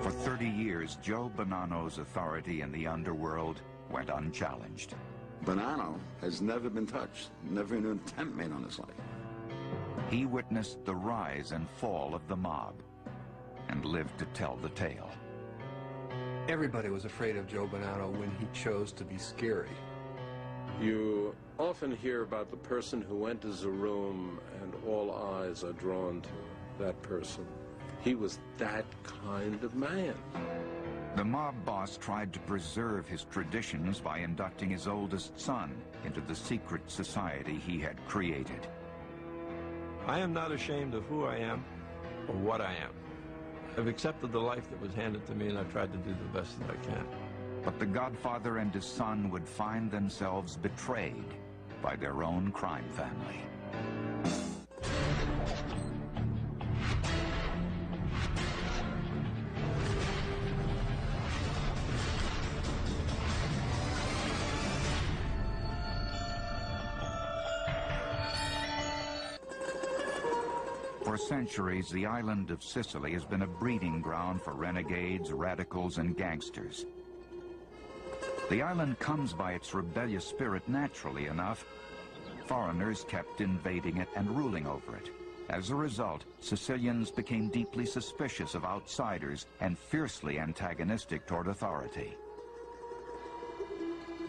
For 30 years, Joe Bonanno's authority in the underworld went unchallenged. Bonanno has never been touched, never an attempt made on his life. He witnessed the rise and fall of the mob and lived to tell the tale. Everybody was afraid of Joe Bonanno when he chose to be scary. You often hear about the person who enters a room and all eyes are drawn to that person. He was that kind of man. The mob boss tried to preserve his traditions by inducting his oldest son into the secret society he had created. I am not ashamed of who I am or what I am. I've accepted the life that was handed to me, and I've tried to do the best that I can. But the Godfather and his son would find themselves betrayed by their own crime family. For centuries, the island of Sicily has been a breeding ground for renegades, radicals, and gangsters. The island comes by its rebellious spirit naturally enough. Foreigners kept invading it and ruling over it. As a result, Sicilians became deeply suspicious of outsiders and fiercely antagonistic toward authority.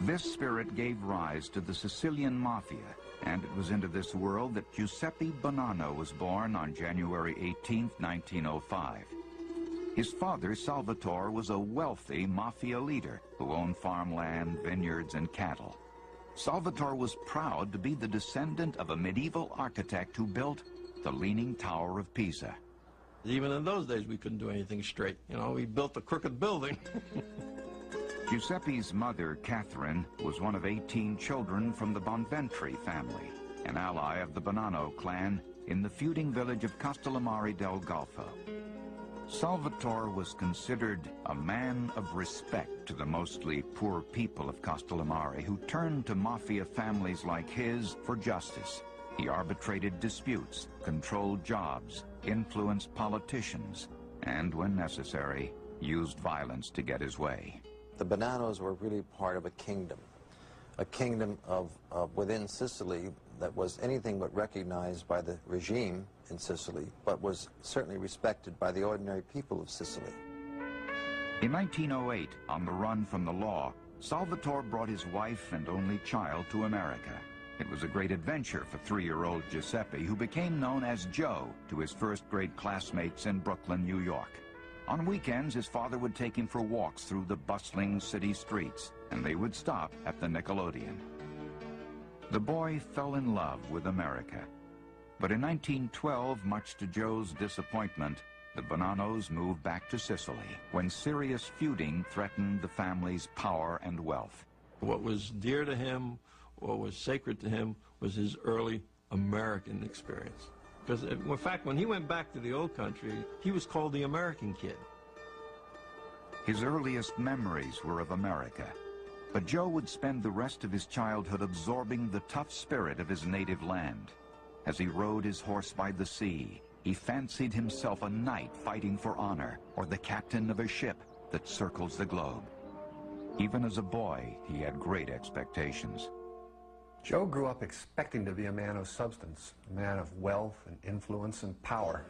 This spirit gave rise to the Sicilian Mafia, and it was into this world that Giuseppe Bonanno was born on January 18, 1905. His father, Salvatore, was a wealthy Mafia leader who owned farmland, vineyards, and cattle. Salvatore was proud to be the descendant of a medieval architect who built the Leaning Tower of Pisa. Even in those days, we couldn't do anything straight. You know, we built a crooked building. Giuseppe's mother, Catherine, was one of 18 children from the Bonventri family, an ally of the Bonanno clan in the feuding village of Castellamare del Golfo. Salvatore was considered a man of respect to the mostly poor people of Castellamare who turned to Mafia families like his for justice. He arbitrated disputes, controlled jobs, influenced politicians, and, when necessary, used violence to get his way. The Bonannos were really part of a kingdom of within Sicily that was anything but recognized by the regime in Sicily, but was certainly respected by the ordinary people of Sicily. In 1908, on the run from the law, Salvatore brought his wife and only child to America. It was a great adventure for 3-year-old Giuseppe, who became known as Joe to his first-grade classmates in Brooklyn, New York. On weekends, his father would take him for walks through the bustling city streets, and they would stop at the Nickelodeon. The boy fell in love with America. But in 1912, much to Joe's disappointment, the Bonannos moved back to Sicily when serious feuding threatened the family's power and wealth. What was dear to him, what was sacred to him, was his early American experience. Because, in fact, when he went back to the old country, he was called the American kid. His earliest memories were of America, but Joe would spend the rest of his childhood absorbing the tough spirit of his native land. As he rode his horse by the sea, he fancied himself a knight fighting for honor, or the captain of a ship that circles the globe. Even as a boy, he had great expectations. Joe grew up expecting to be a man of substance, a man of wealth and influence and power.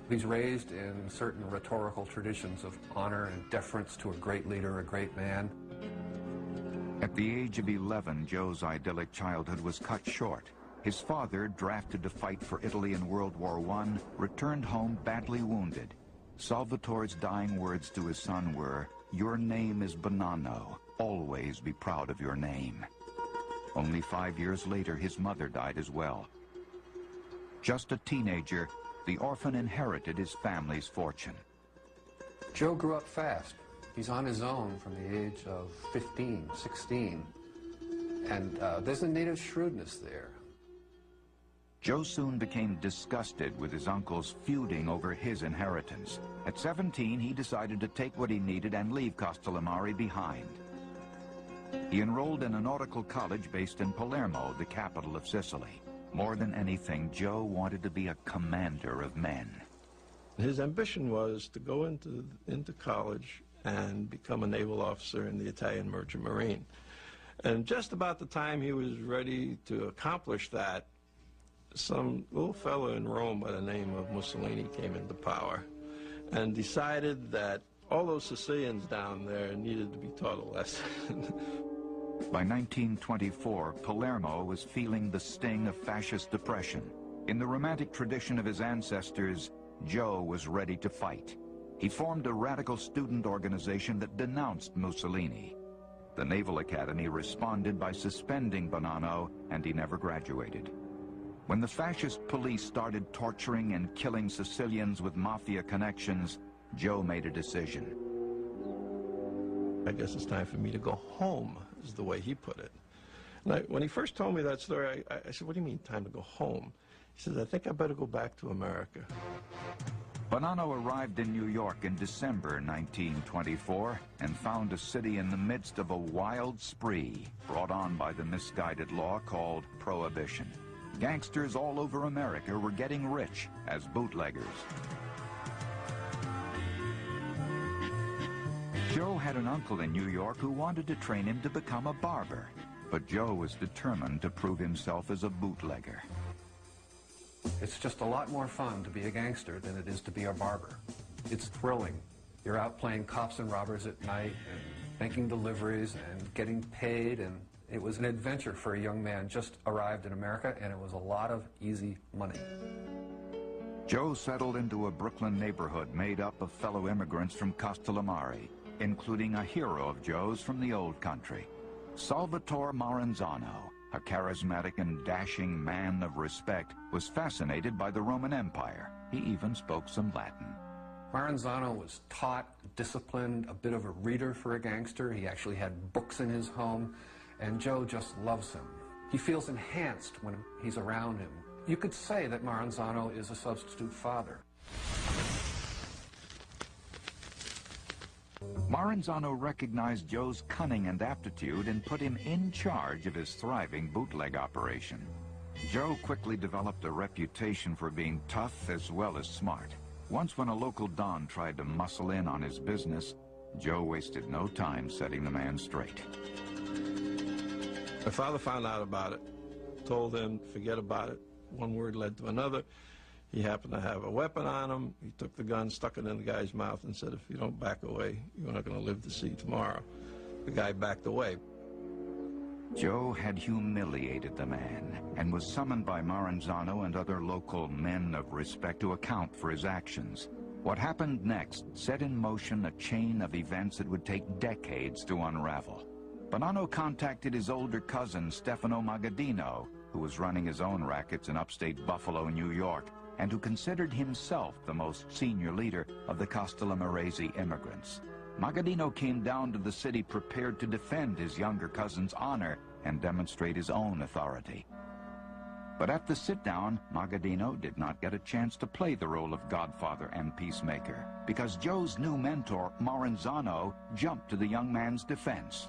He's raised in certain rhetorical traditions of honor and deference to a great leader, a great man. At the age of 11, Joe's idyllic childhood was cut short. His father, drafted to fight for Italy in World War I, returned home badly wounded. Salvatore's dying words to his son were, "Your name is Bonanno. Always be proud of your name." Only 5 years later, his mother died as well. Just a teenager, the orphan inherited his family's fortune. Joe grew up fast. He's on his own from the age of 15, 16. And there's a native shrewdness there. Joe soon became disgusted with his uncles feuding over his inheritance. At 17, he decided to take what he needed and leave Castellamare behind. He enrolled in a nautical college based in Palermo, the capital of Sicily. More than anything, Joe wanted to be a commander of men. His ambition was to go into college and become a naval officer in the Italian Merchant Marine. And just about the time he was ready to accomplish that, some little fellow in Rome by the name of Mussolini came into power and decided that all those Sicilians down there needed to be taught a lesson. By 1924, Palermo was feeling the sting of fascist depression. In the romantic tradition of his ancestors, Joe was ready to fight. He formed a radical student organization that denounced Mussolini. The Naval Academy responded by suspending Bonanno, and he never graduated. When the fascist police started torturing and killing Sicilians with Mafia connections, Joe made a decision. I guess it's time for me to go home, is the way he put it. And when he first told me that story, I said, what do you mean, time to go home? He says, I think I better go back to America. Bonanno arrived in New York in December 1924 and found a city in the midst of a wild spree brought on by the misguided law called Prohibition. Gangsters all over America were getting rich as bootleggers. Joe had an uncle in New York who wanted to train him to become a barber, but Joe was determined to prove himself as a bootlegger. It's just a lot more fun to be a gangster than it is to be a barber. It's thrilling. You're out playing cops and robbers at night and making deliveries and getting paid, and it was an adventure for a young man just arrived in America, and it was a lot of easy money. Joe settled into a Brooklyn neighborhood made up of fellow immigrants from Castellamare, including a hero of Joe's from the old country, Salvatore Maranzano. A charismatic and dashing man of respect, was fascinated by the Roman Empire. He even spoke some Latin. Maranzano was taught, disciplined, a bit of a reader for a gangster. He actually had books in his home, and Joe just loves him. He feels enhanced when he's around him. You could say that Maranzano is a substitute father. Maranzano recognized Joe's cunning and aptitude and put him in charge of his thriving bootleg operation. Joe quickly developed a reputation for being tough as well as smart. Once when a local don tried to muscle in on his business, Joe wasted no time setting the man straight. My father found out about it, told him, forget about it. One word led to another. He happened to have a weapon on him. He took the gun, stuck it in the guy's mouth, and said, if you don't back away, you're not going to live to see tomorrow. The guy backed away. Joe had humiliated the man and was summoned by Maranzano and other local men of respect to account for his actions. What happened next set in motion a chain of events that would take decades to unravel. Bonanno contacted his older cousin, Stefano Magaddino, who was running his own rackets in upstate Buffalo, New York, and who considered himself the most senior leader of the Castellamarese immigrants. Magaddino came down to the city prepared to defend his younger cousin's honor and demonstrate his own authority. But at the sit-down, Magaddino did not get a chance to play the role of godfather and peacemaker, because Joe's new mentor, Maranzano, jumped to the young man's defense.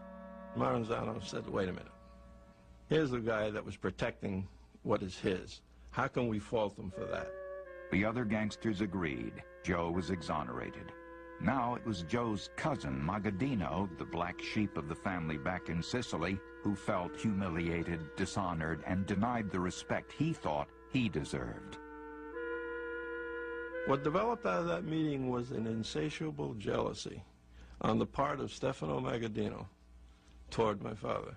Maranzano said, wait a minute. Here's the guy that was protecting what is his. How can we fault him for that? The other gangsters agreed. Joe was exonerated. Now it was Joe's cousin, Magaddino, the black sheep of the family back in Sicily, who felt humiliated, dishonored, and denied the respect he thought he deserved. What developed out of that meeting was an insatiable jealousy on the part of Stefano Magaddino toward my father.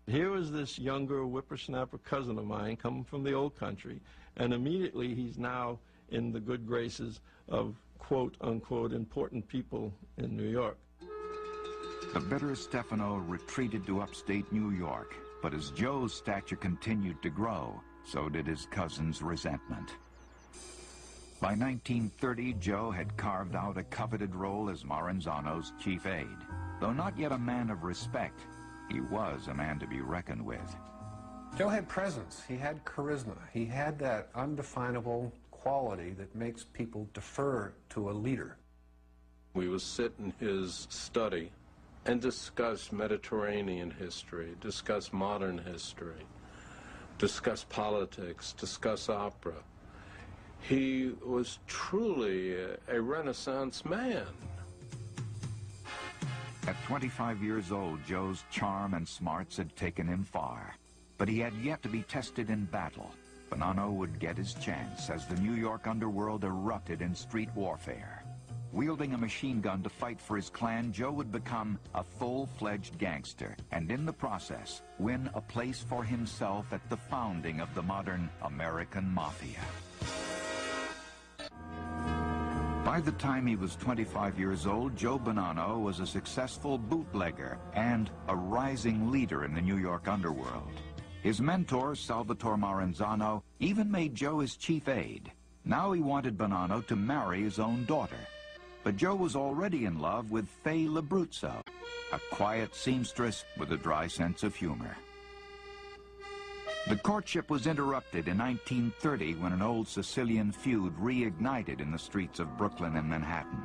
Here was this younger whippersnapper cousin of mine coming from the old country, and immediately he's now in the good graces of quote-unquote important people in New York. The bitter Stefano retreated to upstate New York, but as Joe's stature continued to grow, so did his cousin's resentment. By 1930, Joe had carved out a coveted role as Maranzano's chief aide. Though not yet a man of respect, he was a man to be reckoned with. Joe had presence. He had charisma. He had that undefinable quality that makes people defer to a leader. We would sit in his study and discuss Mediterranean history, discuss modern history, discuss politics, discuss opera. He was truly a Renaissance man. At 25 years old, Joe's charm and smarts had taken him far. But he had yet to be tested in battle. Bonanno would get his chance as the New York underworld erupted in street warfare. Wielding a machine gun to fight for his clan, Joe would become a full-fledged gangster, and in the process, win a place for himself at the founding of the modern American Mafia. By the time he was 25 years old, Joe Bonanno was a successful bootlegger and a rising leader in the New York underworld. His mentor, Salvatore Maranzano, even made Joe his chief aide. Now he wanted Bonanno to marry his own daughter. But Joe was already in love with Fay Labruzzo, a quiet seamstress with a dry sense of humor. The courtship was interrupted in 1930 when an old Sicilian feud reignited in the streets of Brooklyn and Manhattan.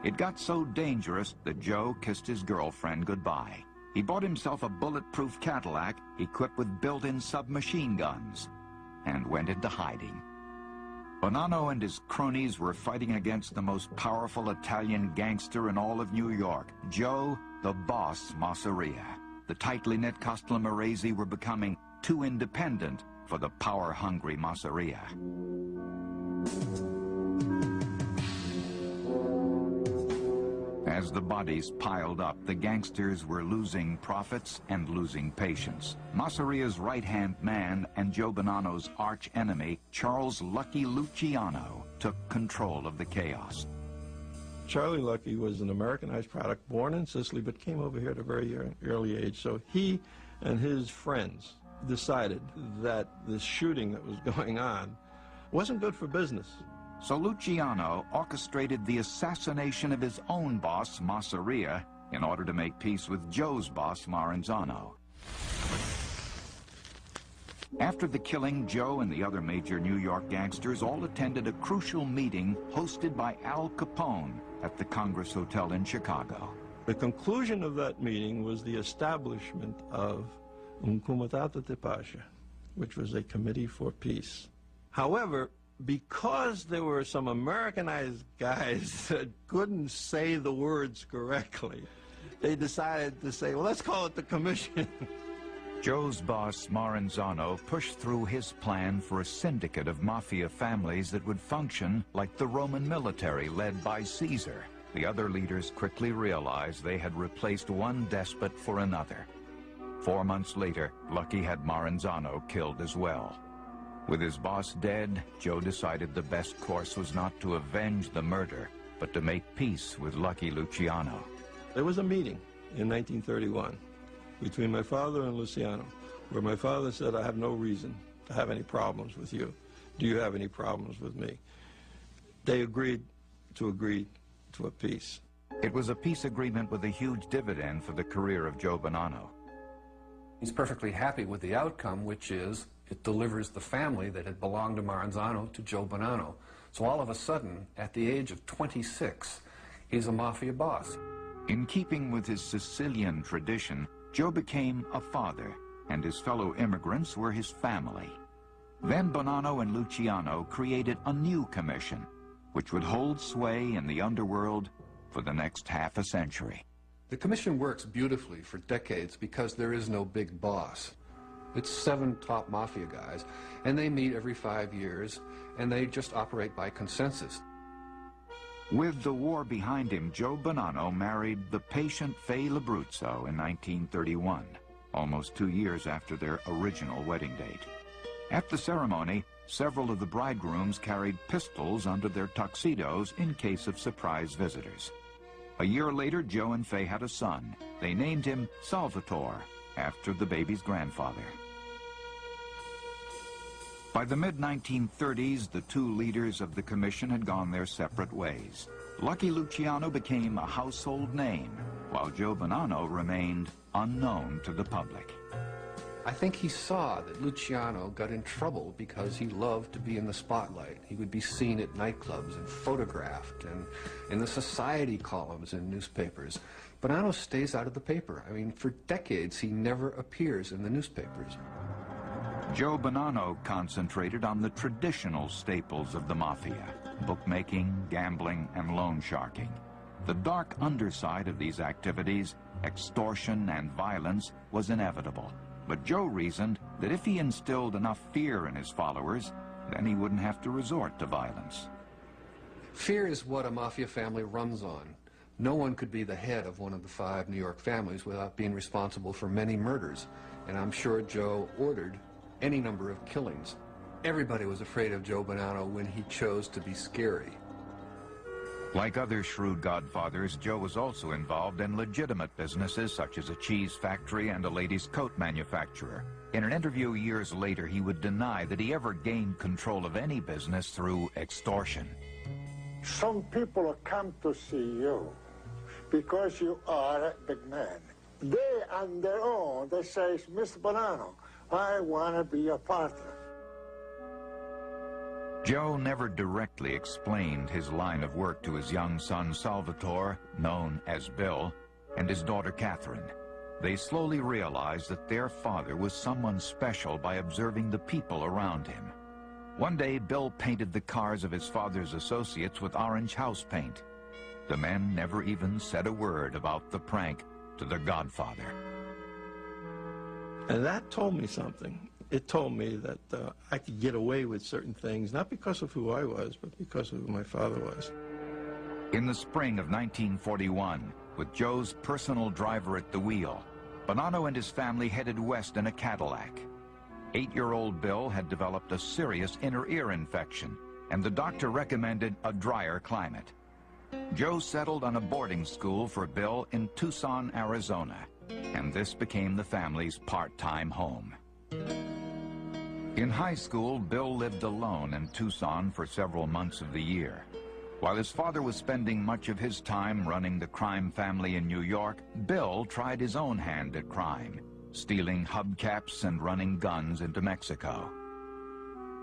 It got so dangerous that Joe kissed his girlfriend goodbye. He bought himself a bulletproof Cadillac equipped with built-in submachine guns and went into hiding. Bonanno and his cronies were fighting against the most powerful Italian gangster in all of New York, Joe the Boss Masseria. The tightly knit Castellamaresi were becoming too independent for the power-hungry Masseria. As the bodies piled up, the gangsters were losing profits and losing patience. Masseria's right-hand man and Joe Bonanno's arch-enemy, Charles Lucky Luciano, took control of the chaos. Charlie Lucky was an Americanized product, born in Sicily, but came over here at a very early age. So he and his friends decided that the shooting that was going on wasn't good for business. So Luciano orchestrated the assassination of his own boss, Masseria, in order to make peace with Joe's boss, Maranzano. After the killing, Joe and the other major New York gangsters all attended a crucial meeting hosted by Al Capone at the Congress Hotel in Chicago. The conclusion of that meeting was the establishment of un Comitato de Pace, which was a committee for peace. However, because there were some Americanized guys that couldn't say the words correctly, they decided to say, well, let's call it the commission. Joe's boss, Maranzano, pushed through his plan for a syndicate of mafia families that would function like the Roman military led by Caesar. The other leaders quickly realized they had replaced one despot for another. 4 months later, Lucky had Maranzano killed as well. With his boss dead, Joe decided the best course was not to avenge the murder, but to make peace with Lucky Luciano. There was a meeting in 1931 between my father and Luciano, where my father said, I have no reason to have any problems with you. Do you have any problems with me? They agreed to a peace. It was a peace agreement with a huge dividend for the career of Joe Bonanno. He's perfectly happy with the outcome, which is it delivers the family that had belonged to Maranzano to Joe Bonanno. So all of a sudden, at the age of 26, he's a mafia boss. In keeping with his Sicilian tradition, Joe became a father, and his fellow immigrants were his family. Then Bonanno and Luciano created a new commission, which would hold sway in the underworld for the next half a century. The commission works beautifully for decades because there is no big boss. It's 7 top mafia guys, and they meet every 5 years, and they just operate by consensus. With the war behind him, Joe Bonanno married the patient Fay Labruzzo in 1931, almost 2 years after their original wedding date. At the ceremony, several of the bridegrooms carried pistols under their tuxedos in case of surprise visitors. A year later, Joe and Fay had a son. They named him Salvatore, after the baby's grandfather. By the mid-1930s, the two leaders of the commission had gone their separate ways. Lucky Luciano became a household name, while Joe Bonanno remained unknown to the public. I think he saw that Luciano got in trouble because he loved to be in the spotlight. He would be seen at nightclubs and photographed and in the society columns in newspapers. Bonanno stays out of the paper. I mean, for decades, he never appears in the newspapers. Joe Bonanno concentrated on the traditional staples of the Mafia: bookmaking, gambling, and loan sharking. The dark underside of these activities, extortion and violence, was inevitable. But Joe reasoned that if he instilled enough fear in his followers, then he wouldn't have to resort to violence. Fear is what a Mafia family runs on. No one could be the head of one of the 5 New York families without being responsible for many murders. And I'm sure Joe ordered any number of killings. Everybody was afraid of Joe Bonanno when he chose to be scary. Like other shrewd godfathers, Joe was also involved in legitimate businesses such as a cheese factory and a ladies' coat manufacturer. In an interview years later, he would deny that he ever gained control of any business through extortion. Some people come to see you because you are a big man. They, on their own, they say, Mr. Bonanno, I want to be your partner. Joe never directly explained his line of work to his young son Salvatore, known as Bill, and his daughter Catherine. They slowly realized that their father was someone special by observing the people around him. One day, Bill painted the cars of his father's associates with orange house paint. The men never even said a word about the prank to their godfather. And that told me something. It told me that I could get away with certain things, not because of who I was, but because of who my father was. In the spring of 1941, with Joe's personal driver at the wheel, Bonanno and his family headed west in a Cadillac. 8-year-old Bill had developed a serious inner ear infection, and the doctor recommended a drier climate. Joe settled on a boarding school for Bill in Tucson, Arizona, and this became the family's part-time home. In high school, Bill lived alone in Tucson for several months of the year. While his father was spending much of his time running the crime family in New York, Bill tried his own hand at crime, stealing hubcaps and running guns into Mexico.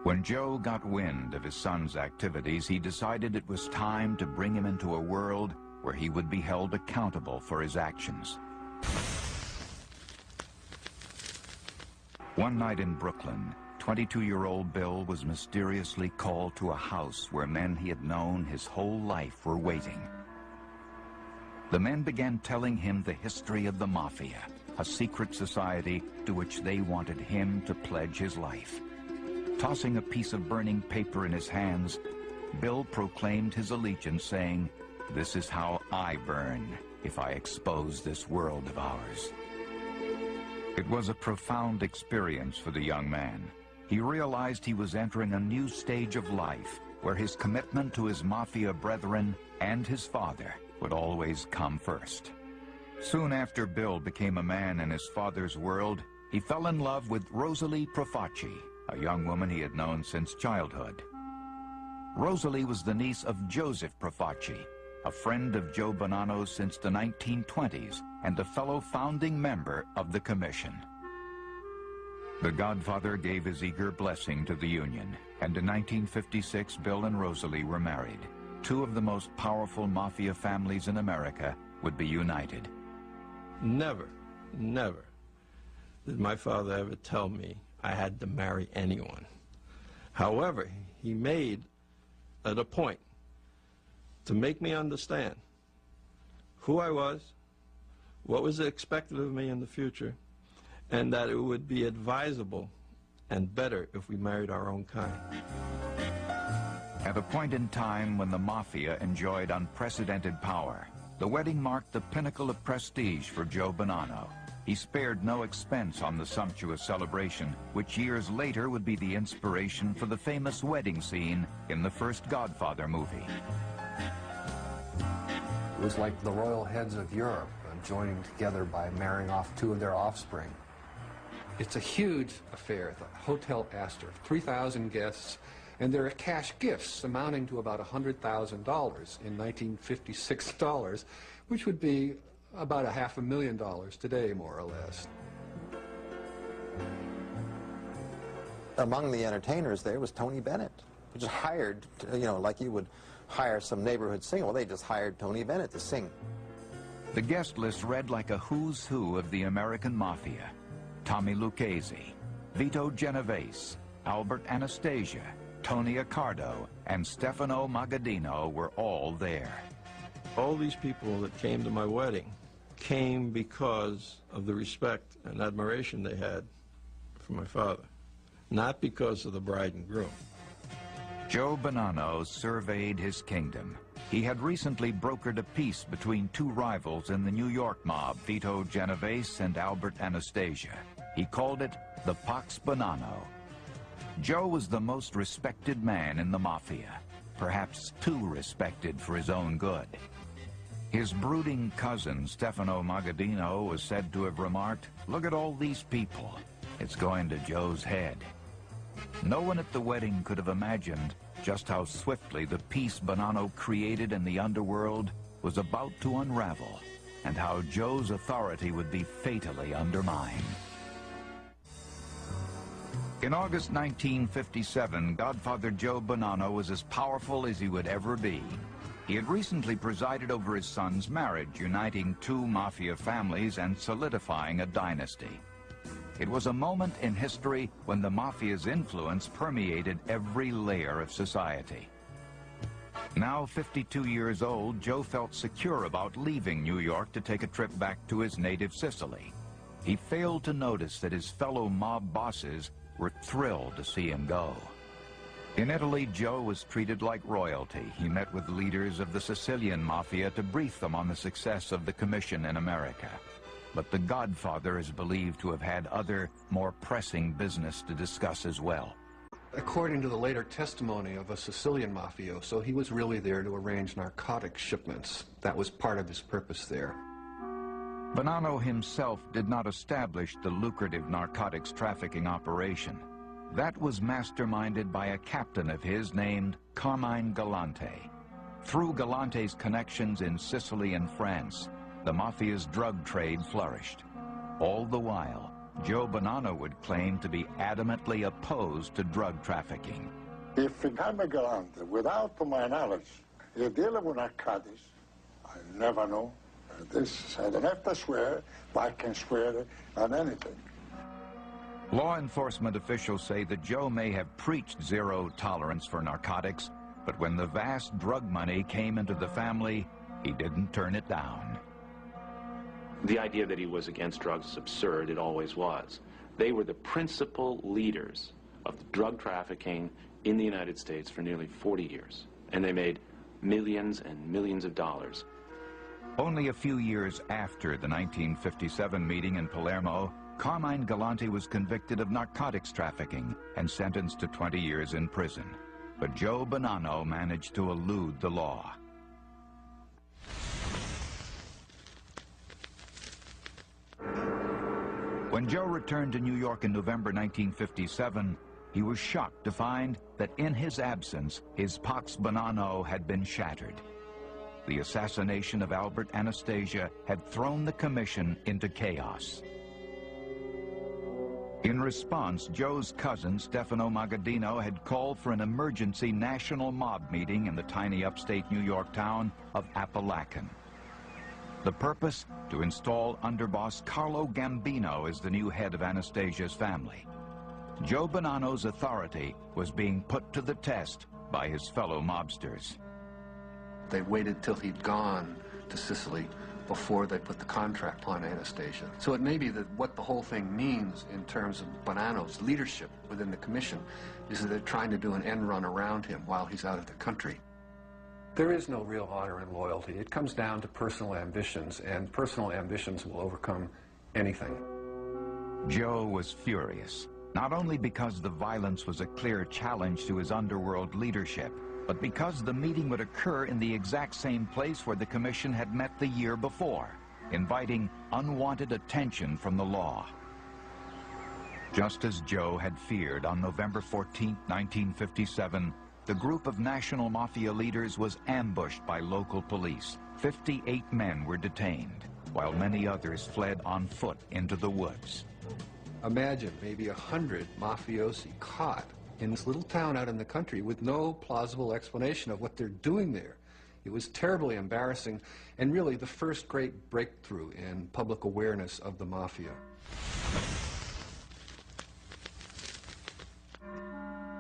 When Joe got wind of his son's activities, he decided it was time to bring him into a world where he would be held accountable for his actions. One night in Brooklyn, 22-year-old Bill was mysteriously called to a house where men he had known his whole life were waiting. The men began telling him the history of the Mafia, a secret society to which they wanted him to pledge his life. Tossing a piece of burning paper in his hands, Bill proclaimed his allegiance, saying, "This is how I burn if I expose this world of ours." It was a profound experience for the young man. He realized he was entering a new stage of life where his commitment to his Mafia brethren and his father would always come first. Soon after Bill became a man in his father's world, he fell in love with Rosalie Profaci, a young woman he had known since childhood. Rosalie was the niece of Joseph Profaci, a friend of Joe Bonanno's since the 1920s and a fellow founding member of the Commission. The Godfather gave his eager blessing to the union, and in 1956 Bill and Rosalie were married. 2 of the most powerful Mafia families in America would be united. Never, never did my father ever tell me I had to marry anyone. However, he made it a point to make me understand who I was, what was expected of me in the future, and that it would be advisable and better if we married our own kind. At a point in time when the Mafia enjoyed unprecedented power, the wedding marked the pinnacle of prestige for Joe Bonanno. He spared no expense on the sumptuous celebration, which years later would be the inspiration for the famous wedding scene in the first Godfather movie. It was like the royal heads of Europe joining together by marrying off 2 of their offspring. It's a huge affair. The Hotel Astor, 3,000 guests, and there are cash gifts amounting to about $100,000 in 1956 dollars, which would be about $500,000 today, more or less. Among the entertainers there was Tony Bennett, who just hired, like you would hire some neighborhood singer. Well, they just hired Tony Bennett to sing. The guest list read like a who's who of the American Mafia: Tommy Lucchese, Vito Genovese, Albert Anastasia, Tony Accardo, and Stefano Magaddino were all there. All these people that came to my wedding came because of the respect and admiration they had for my father, not because of the bride and groom. Joe Bonanno surveyed his kingdom. He had recently brokered a peace between two rivals in the New York mob, Vito Genovese and Albert Anastasia. He called it the Pax Bonanno. Joe was the most respected man in the Mafia, perhaps too respected for his own good. His brooding cousin, Stefano Magaddino, was said to have remarked, "Look at all these people. It's going to Joe's head." No one at the wedding could have imagined just how swiftly the peace Bonanno created in the underworld was about to unravel, and how Joe's authority would be fatally undermined. In August 1957, Godfather Joe Bonanno was as powerful as he would ever be. He had recently presided over his son's marriage, uniting two Mafia families and solidifying a dynasty. It was a moment in history when the Mafia's influence permeated every layer of society. Now 52 years old, Joe felt secure about leaving New York to take a trip back to his native Sicily. He failed to notice that his fellow mob bosses were thrilled to see him go. In Italy, Joe was treated like royalty. He met with leaders of the Sicilian Mafia to brief them on the success of the commission in America. But the Godfather is believed to have had other, more pressing business to discuss as well. According to the later testimony of a Sicilian mafioso, he was really there to arrange narcotic shipments. That was part of his purpose there. Bonanno himself did not establish the lucrative narcotics trafficking operation. That was masterminded by a captain of his named Carmine Galante. Through Galante's connections in Sicily and France, the Mafia's drug trade flourished. All the while, Joe Bonanno would claim to be adamantly opposed to drug trafficking. If Carmine Galante, without my knowledge, is dealing with narcotics, I never know. This, I don't have to swear, but I can swear on anything. Law enforcement officials say that Joe may have preached zero tolerance for narcotics, but when the vast drug money came into the family, he didn't turn it down. The idea that he was against drugs is absurd. It always was. They were the principal leaders of drug trafficking in the United States for nearly 40 years, and they made millions and millions of dollars. Only a few years after the 1957 meeting in Palermo, Carmine Galante was convicted of narcotics trafficking and sentenced to 20 years in prison. But Joe Bonanno managed to elude the law. When Joe returned to New York in November 1957, he was shocked to find that in his absence, his Pax Bonanno had been shattered. The assassination of Albert Anastasia had thrown the commission into chaos. In response, Joe's cousin, Stefano Magaddino, had called for an emergency national mob meeting in the tiny upstate New York town of Apalachin. The purpose? To install underboss Carlo Gambino as the new head of Anastasia's family. Joe Bonanno's authority was being put to the test by his fellow mobsters. They waited till he'd gone to Sicily before they put the contract on Anastasia. So it may be that what the whole thing means in terms of Bonanno's leadership within the commission is that they're trying to do an end run around him while he's out of the country. There is no real honor and loyalty. It comes down to personal ambitions, and personal ambitions will overcome anything. Joe was furious, not only because the violence was a clear challenge to his underworld leadership, but because the meeting would occur in the exact same place where the commission had met the year before, inviting unwanted attention from the law. Just as Joe had feared on November 14, 1957, the group of national mafia leaders was ambushed by local police. 58 men were detained, while many others fled on foot into the woods. Imagine maybe 100 mafiosi caught in this little town out in the country with no plausible explanation of what they're doing there. It was terribly embarrassing and really the first great breakthrough in public awareness of the mafia.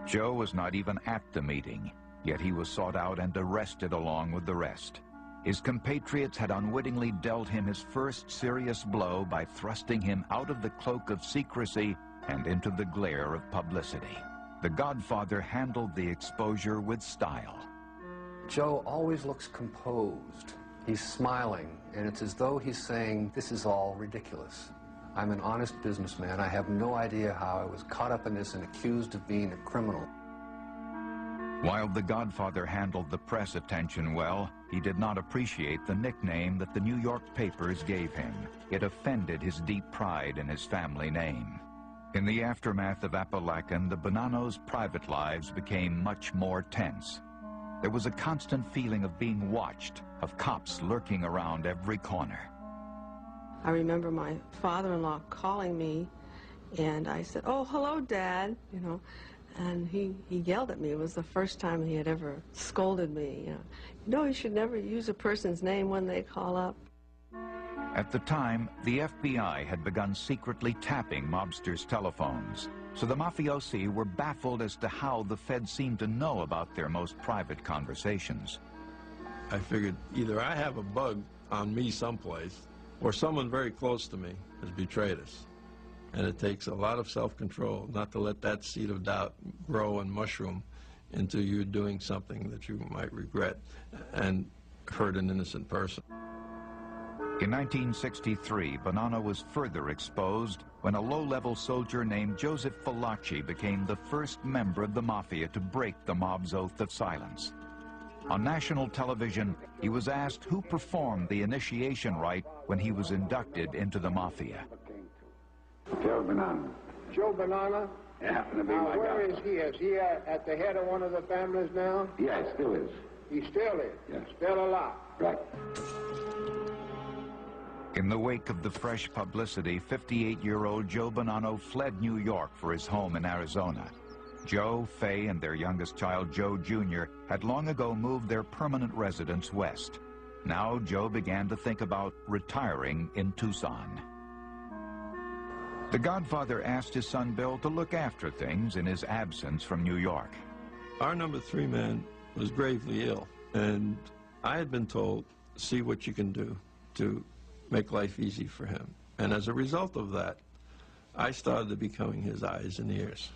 Joe was not even at the meeting, yet he was sought out and arrested along with the rest. His compatriots had unwittingly dealt him his first serious blow by thrusting him out of the cloak of secrecy and into the glare of publicity. The Godfather handled the exposure with style. Joe always looks composed. He's smiling, and it's as though he's saying, "This is all ridiculous. I'm an honest businessman. I have no idea how I was caught up in this and accused of being a criminal." While the Godfather handled the press attention well, he did not appreciate the nickname that the New York papers gave him. It offended his deep pride in his family name. In the aftermath of Apalachin, the Bonannos' private lives became much more tense. There was a constant feeling of being watched, of cops lurking around every corner. I remember my father-in-law calling me, and I said, "Oh, hello, Dad," you know, and he yelled at me. It was the first time he had ever scolded me, you know. You should never use a person's name when they call up. At the time, the FBI had begun secretly tapping mobsters' telephones, so the mafiosi were baffled as to how the Fed seemed to know about their most private conversations. I figured either I have a bug on me someplace, or someone very close to me has betrayed us. And it takes a lot of self-control not to let that seed of doubt grow and mushroom into you doing something that you might regret and hurt an innocent person. In 1963, Bonanno was further exposed when a low-level soldier named Joseph Fallaci became the first member of the Mafia to break the mob's oath of silence. On national television, he was asked who performed the initiation rite when he was inducted into the Mafia. Joe Bonanno. Joe Bonanno? It happened to be now, my where godfather. is he? Is he at the head of one of the families now? Yeah, it still is. He still is? Yes. Still alive? Right. In the wake of the fresh publicity, 58-year-old Joe Bonanno fled New York for his home in Arizona. Joe, Fay, and their youngest child, Joe Jr., had long ago moved their permanent residence west. Now Joe began to think about retiring in Tucson. The Godfather asked his son Bill to look after things in his absence from New York. Our number 3 man was gravely ill, and I had been told, see what you can do to make life easy for him. And as a result of that, I started becoming his eyes and ears.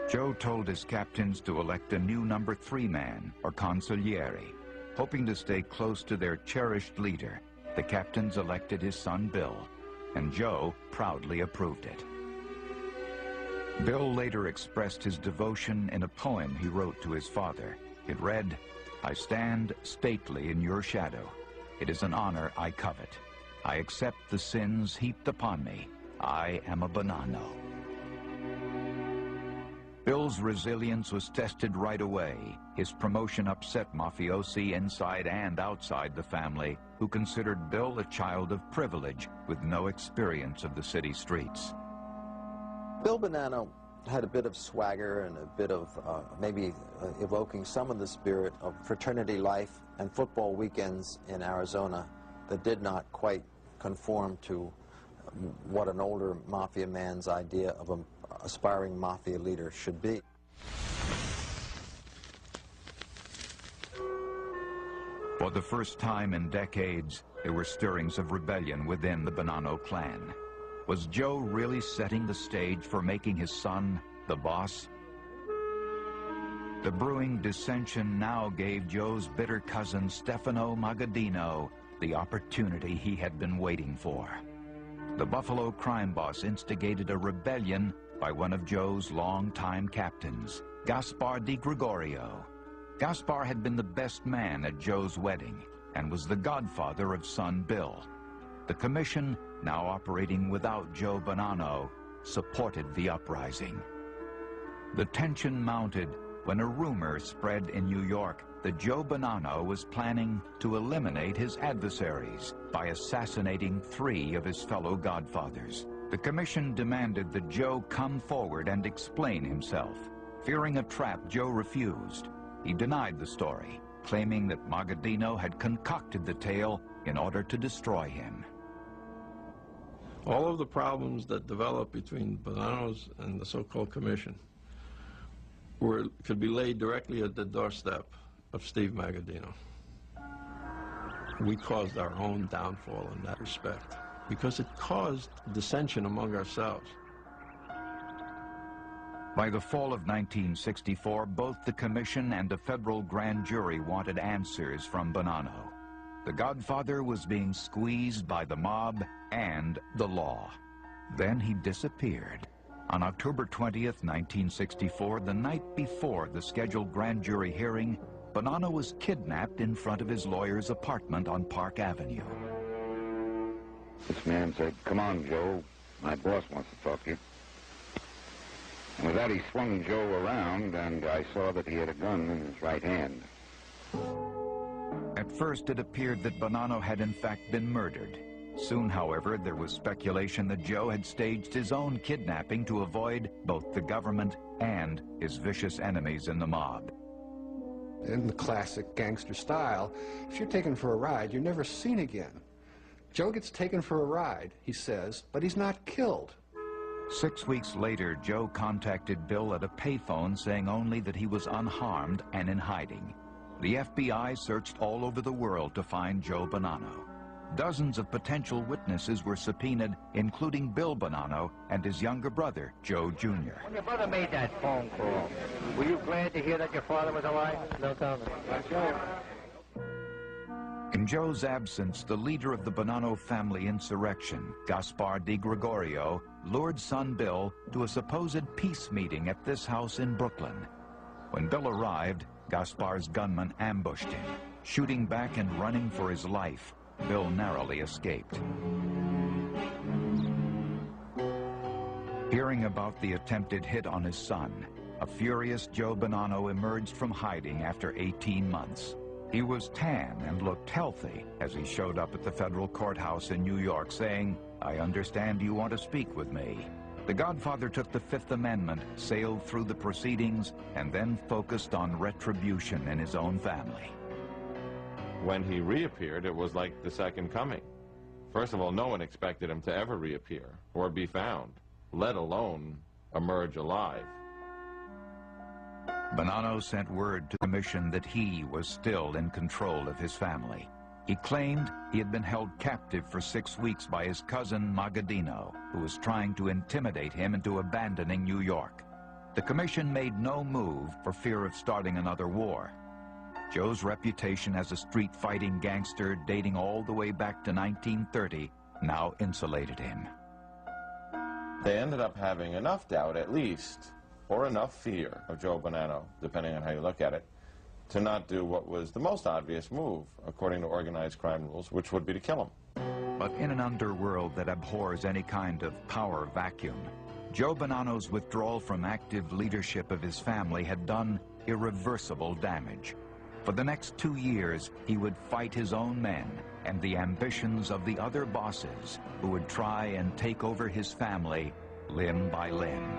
Joe told his captains to elect a new number 3 man, or consigliere. Hoping to stay close to their cherished leader, the captains elected his son Bill, and Joe proudly approved it. Bill later expressed his devotion in a poem he wrote to his father. It read, "I stand stately in your shadow. It is an honor I covet. I accept the sins heaped upon me. I am a Bonanno." Bill's resilience was tested right away. His promotion upset mafiosi inside and outside the family, who considered Bill a child of privilege with no experience of the city streets. Bill Bonanno had a bit of swagger and a bit of maybe evoking some of the spirit of fraternity life and football weekends in Arizona that did not quite conform to what an older mafia man's idea of an aspiring mafia leader should be. For the first time in decades, there were stirrings of rebellion within the Bonanno clan. Was Joe really setting the stage for making his son the boss? The brewing dissension now gave Joe's bitter cousin Stefano Magaddino the opportunity he had been waiting for. The Buffalo crime boss instigated a rebellion by one of Joe's longtime captains, Gaspar Di Gregorio. Gaspar had been the best man at Joe's wedding and was the godfather of son Bill. The commission, now operating without Joe Bonanno, supported the uprising. The tension mounted when a rumor spread in New York that Joe Bonanno was planning to eliminate his adversaries by assassinating 3 of his fellow godfathers. The commission demanded that Joe come forward and explain himself. Fearing a trap, Joe refused. He denied the story, claiming that Magaddino had concocted the tale in order to destroy him. All of the problems that developed between Bonanno's and the so-called commission could be laid directly at the doorstep of Steve Magadino. We caused our own downfall in that respect because it caused dissension among ourselves. By the fall of 1964, both the commission and a federal grand jury wanted answers from Bonanno. The Godfather was being squeezed by the mob and the law. Then he disappeared. On October 20th, 1964, the night before the scheduled grand jury hearing, Bonanno was kidnapped in front of his lawyer's apartment on Park Avenue. This man said, "Come on, Joe. My boss wants to talk to you." And with that, he swung Joe around, and I saw that he had a gun in his right hand. At first, it appeared that Bonanno had in fact been murdered. Soon, however, there was speculation that Joe had staged his own kidnapping to avoid both the government and his vicious enemies in the mob. In the classic gangster style, if you're taken for a ride, you're never seen again. Joe gets taken for a ride, he says, but he's not killed. 6 weeks later, Joe contacted Bill at a payphone saying only that he was unharmed and in hiding. The FBI searched all over the world to find Joe Bonanno. Dozens of potential witnesses were subpoenaed, including Bill Bonanno and his younger brother, Joe Jr. When your brother made that phone call, were you glad to hear that your father was alive? No comment. In Joe's absence, the leader of the Bonanno family insurrection, Gaspar Di Gregorio, lured son Bill to a supposed peace meeting at this house in Brooklyn. When Bill arrived, Gaspar's gunman ambushed him. Shooting back and running for his life, Bill narrowly escaped. Hearing about the attempted hit on his son, a furious Joe Bonanno emerged from hiding after 18 months. He was tan and looked healthy as he showed up at the federal courthouse in New York saying, "I understand you want to speak with me." The Godfather took the Fifth Amendment, sailed through the proceedings, and then focused on retribution in his own family. When he reappeared, it was like the second coming. First of all, no one expected him to ever reappear or be found, let alone emerge alive. Bonanno sent word to the commission that he was still in control of his family. He claimed he had been held captive for 6 weeks by his cousin Magadino, who was trying to intimidate him into abandoning New York. The commission made no move for fear of starting another war. Joe's reputation as a street-fighting gangster dating all the way back to 1930 now insulated him. They ended up having enough doubt, at least, or enough fear of Joe Bonanno, depending on how you look at it, to not do what was the most obvious move, according to organized crime rules, which would be to kill him. But in an underworld that abhors any kind of power vacuum, Joe Bonanno's withdrawal from active leadership of his family had done irreversible damage. For the next 2 years, he would fight his own men and the ambitions of the other bosses who would try and take over his family limb by limb.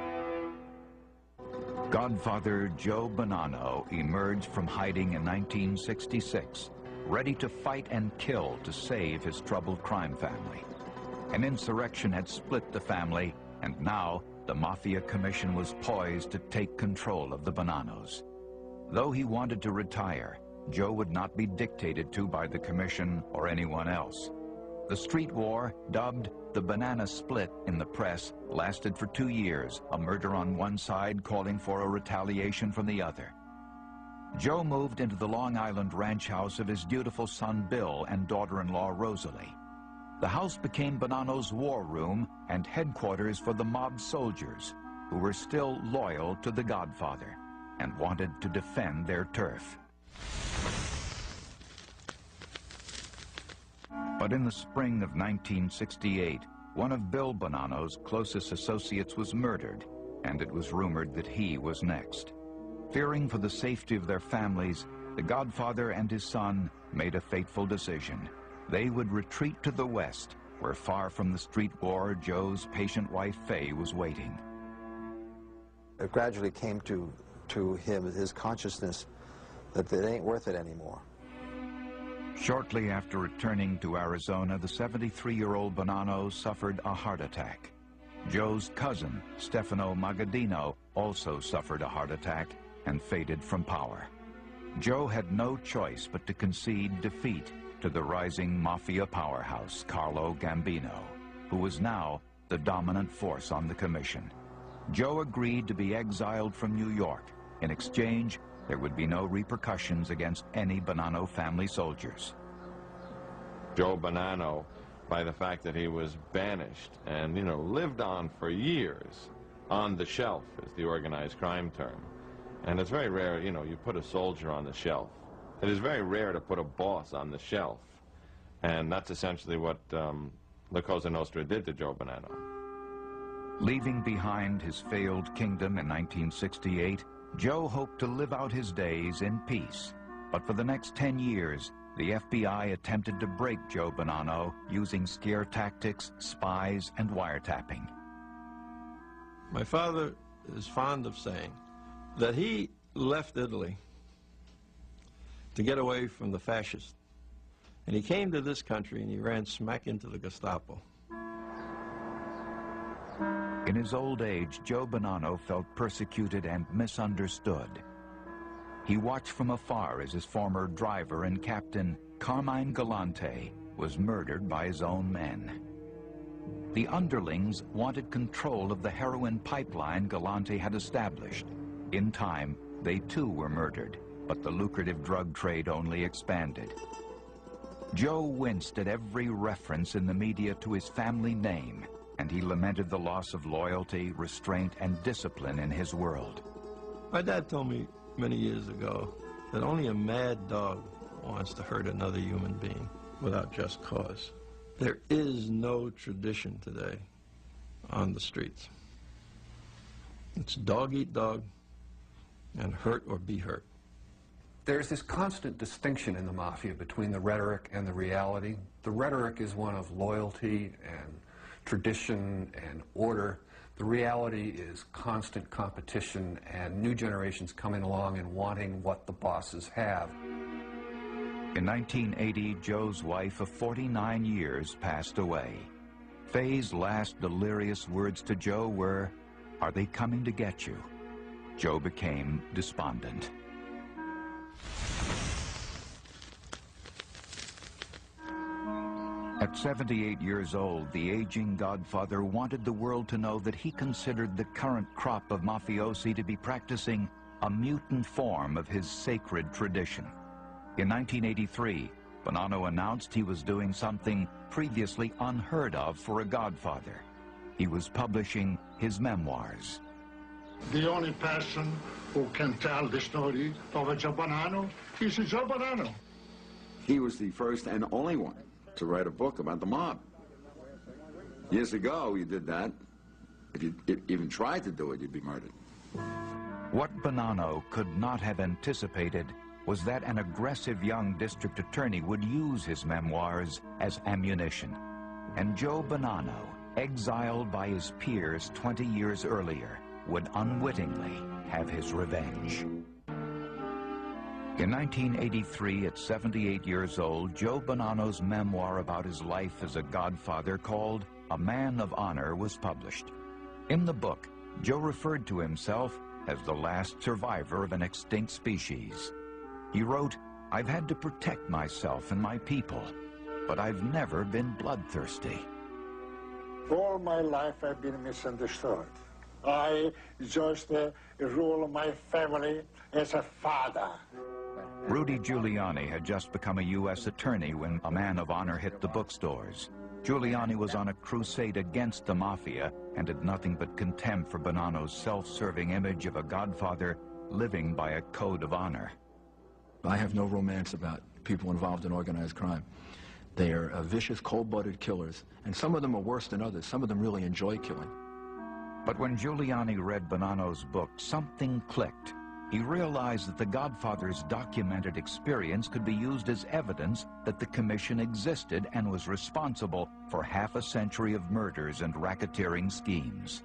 Godfather Joe Bonanno emerged from hiding in 1966, ready to fight and kill to save his troubled crime family. An insurrection had split the family, and now the Mafia Commission was poised to take control of the Bonannos. Though he wanted to retire, Joe would not be dictated to by the Commission or anyone else. The street war, dubbed the Banana Split in the press, lasted for 2 years, a murder on one side calling for a retaliation from the other. Joe moved into the Long Island ranch house of his dutiful son Bill and daughter-in-law Rosalie. The house became Bonanno's war room and headquarters for the mob soldiers, who were still loyal to the Godfather and wanted to defend their turf. But in the spring of 1968, one of Bill Bonanno's closest associates was murdered, and it was rumored that he was next. Fearing for the safety of their families, the Godfather and his son made a fateful decision. They would retreat to the west, where far from the street war, Joe's patient wife Fay was waiting. It gradually came to him, his consciousness, that it ain't worth it anymore. Shortly after returning to Arizona, the 73-year-old Bonanno suffered a heart attack. Joe's cousin, Stefano Magadino, also suffered a heart attack, and faded from power. Joe had no choice but to concede defeat to the rising Mafia powerhouse, Carlo Gambino, who was now the dominant force on the commission. Joe agreed to be exiled from New York. In exchange, there would be no repercussions against any Bonanno family soldiers. Joe Bonanno, by the fact that he was banished and, lived on for years on the shelf, is the organized crime term. And it's very rare, you put a soldier on the shelf. It is very rare to put a boss on the shelf. And that's essentially what La Cosa Nostra did to Joe Bonanno. Leaving behind his failed kingdom in 1968, Joe hoped to live out his days in peace. But for the next 10 years, the FBI attempted to break Joe Bonanno using scare tactics, spies, and wiretapping. My father is fond of saying that he left Italy to get away from the fascists. And he came to this country and he ran smack into the Gestapo. In his old age, Joe Bonanno felt persecuted and misunderstood. He watched from afar as his former driver and captain, Carmine Galante, was murdered by his own men. The underlings wanted control of the heroin pipeline Galante had established. In time, they too were murdered, but the lucrative drug trade only expanded. Joe winced at every reference in the media to his family name, and he lamented the loss of loyalty, restraint, and discipline in his world. My dad told me many years ago that only a mad dog wants to hurt another human being without just cause. There is no tradition today on the streets. It's dog eat dog and hurt or be hurt. There's this constant distinction in the Mafia between the rhetoric and the reality. The rhetoric is one of loyalty and tradition and order. The reality is constant competition and new generations coming along and wanting what the bosses have. In 1980, Joe's wife of 49 years passed away. Faye's last delirious words to Joe were, "Are they coming to get you?" Joe became despondent. At 78 years old, the aging Godfather wanted the world to know that he considered the current crop of mafiosi to be practicing a mutant form of his sacred tradition. In 1983, Bonanno announced he was doing something previously unheard of for a Godfather. He was publishing his memoirs. The only person who can tell the story of a Joe Bonanno is Joe Bonanno. He was the first and only one to write a book about the mob. Years ago, you did that. If you even tried to do it, you'd be murdered. What Bonanno could not have anticipated was that an aggressive young district attorney would use his memoirs as ammunition. And Joe Bonanno, exiled by his peers 20 years earlier, would unwittingly have his revenge. In 1983, at 78 years old, Joe Bonanno's memoir about his life as a Godfather, called A Man of Honor, was published. In the book, Joe referred to himself as the last survivor of an extinct species. He wrote, "I've had to protect myself and my people, but I've never been bloodthirsty." All my life I've been misunderstood. I just rule my family as a father. Rudy Giuliani had just become a U.S. attorney when A Man of Honor hit the bookstores. Giuliani was on a crusade against the Mafia and had nothing but contempt for Bonanno's self-serving image of a Godfather living by a code of honor. I have no romance about people involved in organized crime. They are vicious, cold-blooded killers, and some of them are worse than others. Some of them really enjoy killing. But when Giuliani read Bonanno's book, something clicked. He realized that the Godfather's documented experience could be used as evidence that the commission existed and was responsible for half a century of murders and racketeering schemes.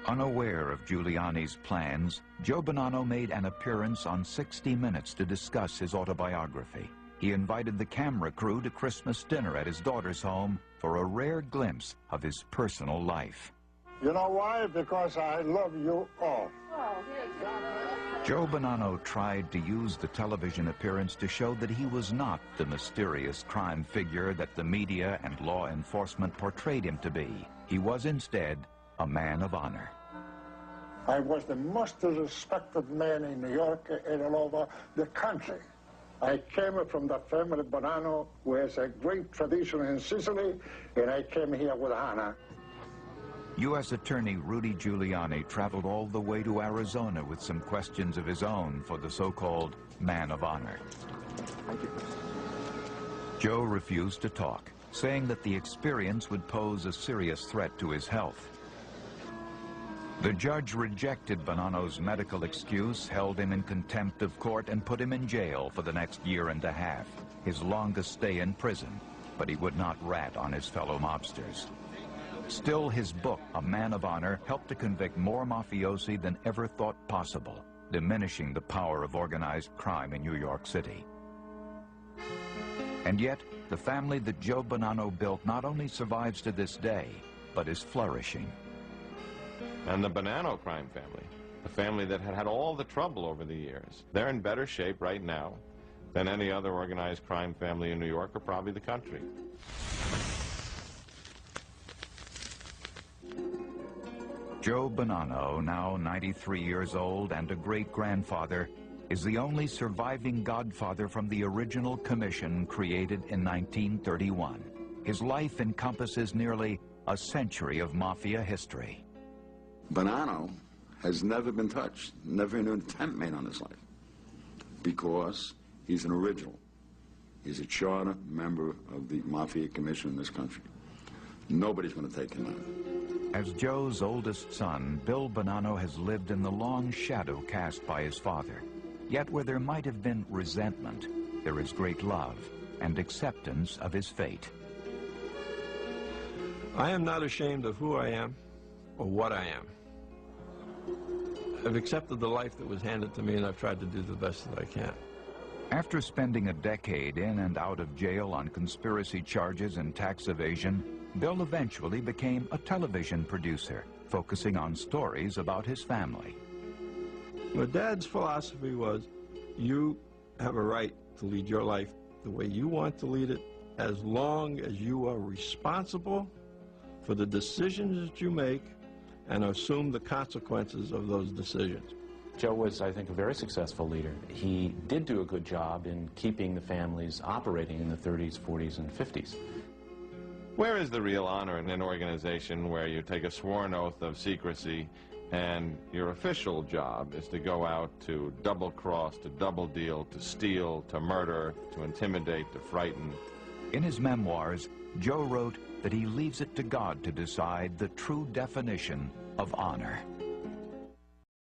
Unaware of Giuliani's plans, Joe Bonanno made an appearance on 60 Minutes to discuss his autobiography. He invited the camera crew to Christmas dinner at his daughter's home for a rare glimpse of his personal life. You know why? Because I love you all. Oh, Joe Bonanno tried to use the television appearance to show that he was not the mysterious crime figure that the media and law enforcement portrayed him to be. He was instead a man of honor. I was the most respected man in New York and all over the country. I came from the family Bonanno, who has a great tradition in Sicily, and I came here with honor. U.S. Attorney Rudy Giuliani traveled all the way to Arizona with some questions of his own for the so-called man of honor. Thank you. Joe refused to talk, saying that the experience would pose a serious threat to his health. The judge rejected Bonanno's medical excuse, held him in contempt of court, and put him in jail for the next year and a half, his longest stay in prison, but he would not rat on his fellow mobsters. Still, his book, A Man of Honor, helped to convict more mafiosi than ever thought possible, diminishing the power of organized crime in New York City. And yet, the family that Joe Bonanno built not only survives to this day, but is flourishing. And the Bonanno crime family, the family that had had all the trouble over the years, they're in better shape right now than any other organized crime family in New York or probably the country. Joe Bonanno, now 93 years old and a great-grandfather, is the only surviving godfather from the original commission created in 1931. His life encompasses nearly a century of Mafia history. Bonanno has never been touched, never an attempt made on his life, because he's an original. He's a charter member of the Mafia Commission in this country. Nobody's going to take him out. As Joe's oldest son, Bill Bonanno has lived in the long shadow cast by his father. Yet where there might have been resentment, there is great love and acceptance of his fate. I am not ashamed of who I am or what I am. I've accepted the life that was handed to me, and I've tried to do the best that I can. After spending a decade in and out of jail on conspiracy charges and tax evasion, Bill eventually became a television producer, focusing on stories about his family. My dad's philosophy was, you have a right to lead your life the way you want to lead it, as long as you are responsible for the decisions that you make and assume the consequences of those decisions. Joe was, I think, a very successful leader. He did do a good job in keeping the families operating in the 30s, 40s, and 50s. Where is the real honor in an organization where you take a sworn oath of secrecy and your official job is to go out to double-cross, to double-deal, to steal, to murder, to intimidate, to frighten? In his memoirs, Joe wrote that he leaves it to God to decide the true definition of honor.